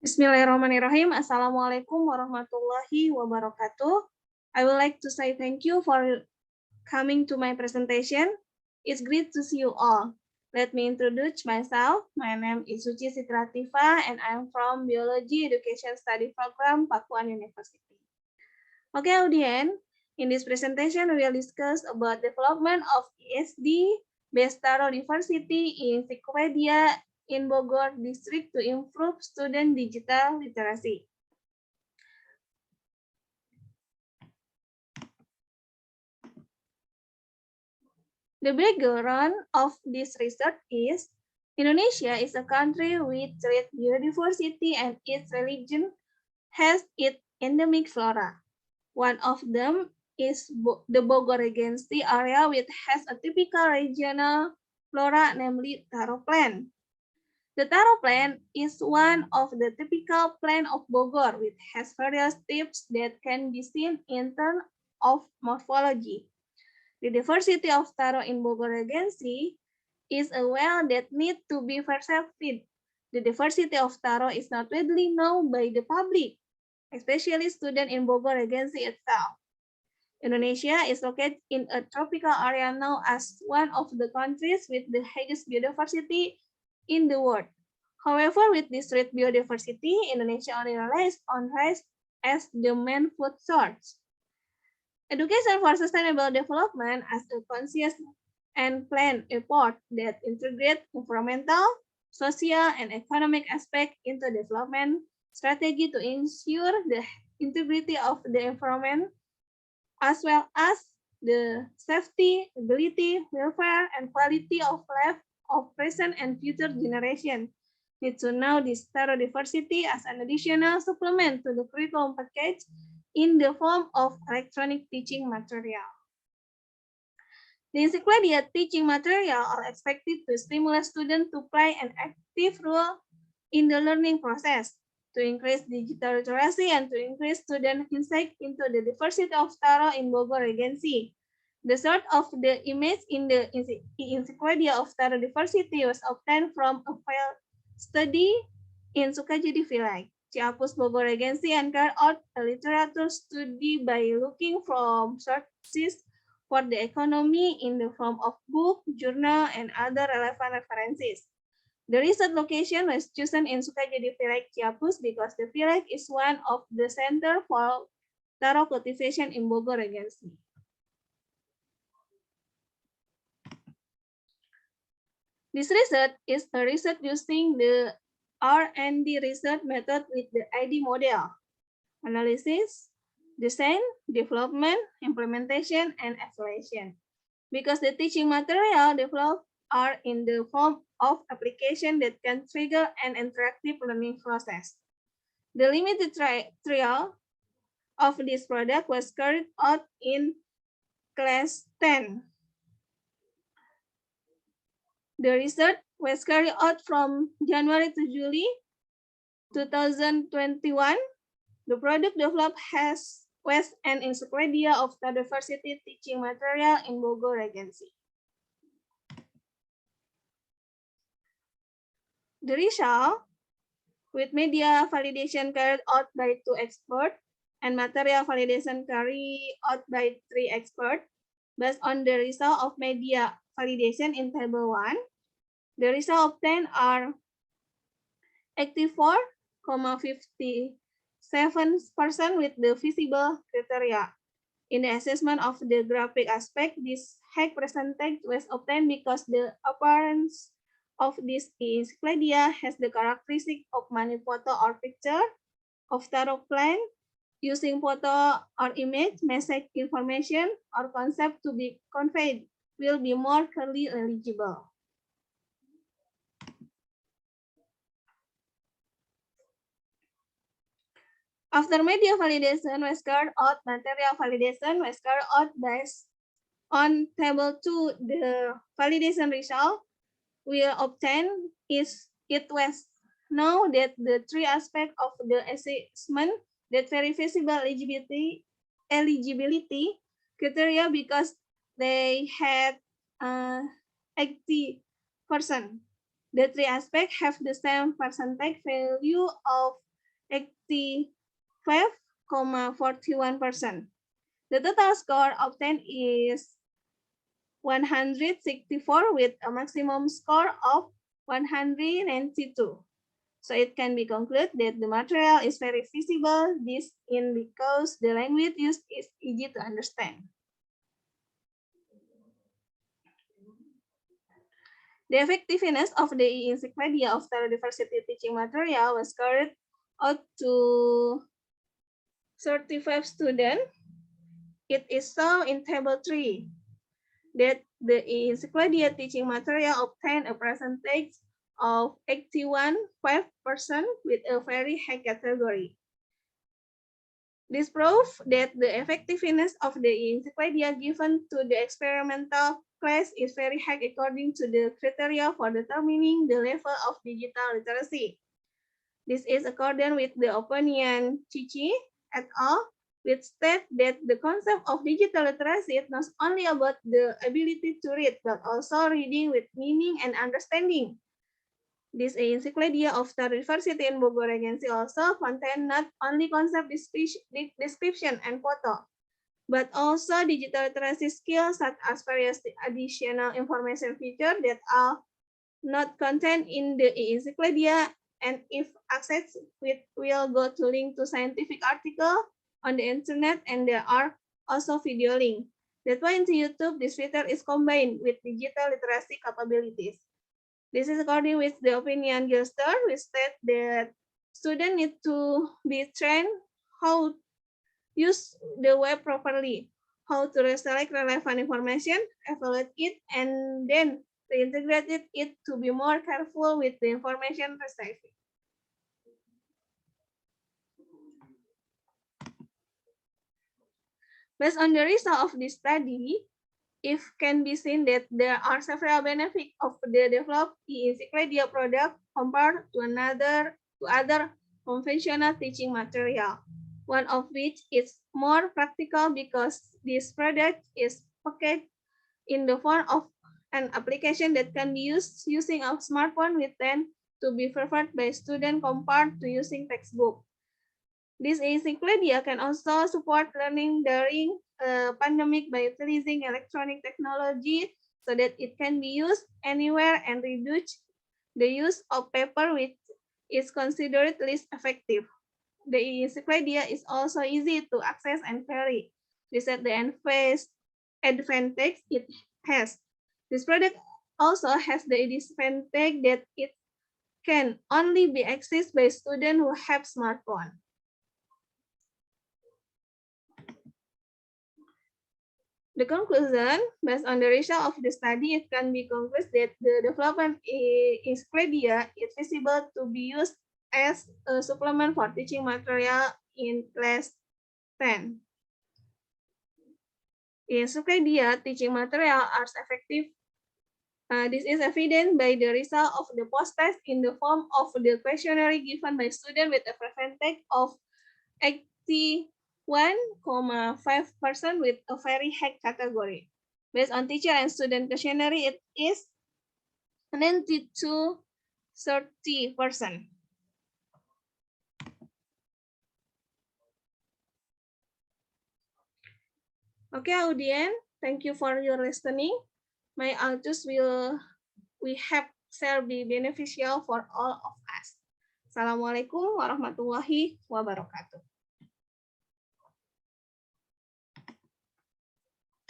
Bismillahirrahmanirrahim. Assalamualaikum warahmatullahi wabarakatuh. I would like to say thank you for coming to my presentation. It's great to see you all. Let me introduce myself. My name is Suci Sitratifa and I'm from Biology Education Study Program, Pakuan University. Okay, audience, in this presentation, we will discuss about development of ESD based Taro University in Encyclopedia in Bogor District to improve student digital literacy. The background of this research is Indonesia is a country with rich biodiversity and its region has its endemic flora. One of them is the Bogor Regency area, which has a typical regional flora, namely taro plant. The taro plant is one of the typical plants of Bogor, which has various types that can be seen in terms of morphology. The diversity of taro in Bogor Regency is a well that needs to be preserved. The diversity of taro is not widely known by the public, especially students in Bogor Regency itself. Indonesia is located in a tropical area known as one of the countries with the highest biodiversity in the world. However, with this rich biodiversity, Indonesia only relies on rice as the main food source. Education for sustainable development as a conscious and planned effort that integrates environmental, social, and economic aspects into development strategy to ensure the integrity of the environment as well as the safety, ability, welfare, and quality of life of present and future generations. Need to know this taro diversity as an additional supplement to the curriculum package in the form of electronic teaching material. The encyclopedia teaching material are expected to stimulate students to play an active role in the learning process, to increase digital literacy and to increase student insight into the diversity of taro in Bogor Regency. The source of the image in the encyclopedia of taro diversity was obtained from a field study in Sukajadi Village. Ciapus Bogor Regency and carried out a literature study by looking from sources for the economy in the form of book, journal, and other relevant references. The research location was chosen in Sukajadi Village, Ciapus, because the village is one of the center for taro cultivation in Bogor Regency. This research is a research using the R&D research method with the ID model, analysis, design, development, implementation, and evaluation. Because the teaching material developed are in the form of application that can trigger an interactive learning process. The limited trial of this product was carried out in class 10. The research was carried out from January to July 2021. The product developed was an encyclopedia of the diversity teaching material in Bogor Regency. The result, with media validation carried out by 2 experts and material validation carried out by 3 experts, based on the result of media validation in table 1, the results obtained are 84,57% with the visible criteria. In the assessment of the graphic aspect, this high percentage was obtained because the appearance of this encyclopedia has the characteristic of many photo or picture of taro plant using photo or image, message information, or concept to be conveyed will be more clearly legible. After media validation was carried out, material validation was carried out based on table 2. The validation result we obtained is it was known that the 3 aspects of the assessment that very visible eligibility criteria because they had 80%. The 3 aspects have the same percentage value of 85.41%. The total score obtained is 164 with a maximum score of 192. So it can be concluded that the material is very feasible. This is because the language used is easy to understand. The effectiveness of the Encyclopedia of Diversity teaching material was carried out to 35 students. It is shown in Table 3 that the Encyclopedia teaching material obtained a percentage of 81.5% with a very high category. This proves that the effectiveness of the encyclopedia given to the experimental class is very high according to the criteria for determining the level of digital literacy. This is according with the opinion Chichi et al., which state that the concept of digital literacy is not only about the ability to read, but also reading with meaning and understanding. This encyclopedia of the University in Bogor Regency also contain not only concept description and photo, but also digital literacy skills such as various additional information features that are not contained in the encyclopedia, and if accessed, we will go to link to scientific article on the internet, and there are also video link. That's why into YouTube, this feature is combined with digital literacy capabilities. This is according with the opinion Gilster, which state that students need to be trained how to use the web properly, how to select relevant information, evaluate it, and then reintegrate it to be more careful with the information received. Based on the result of this study, it can be seen that there are several benefits of the developed encyclopedia product compared to other conventional teaching material. One of which is more practical because this product is packaged in the form of an application that can be used using a smartphone with them to be preferred by students compared to using textbook. This encyclopedia can also support learning during a pandemic by utilizing electronic technology so that it can be used anywhere and reduce the use of paper, which is considered least effective. The encyclopedia is also easy to access and carry. This is the advantage it has. This product also has the disadvantage that it can only be accessed by students who have smartphone. The conclusion, based on the result of the study, it can be concluded that the development encyclopedia is feasible to be used as a supplement for teaching material in class 10. The encyclopedia teaching material are effective. This is evident by the result of the post-test in the form of the questionnaire given by students with a percentage of 81.5% with a very high category. Based on teacher and student questionnaire, it is 90% to 30%. Okay, audience, thank you for your listening. My authors we have shall be beneficial for all of us. Assalamualaikum warahmatullahi wabarakatuh.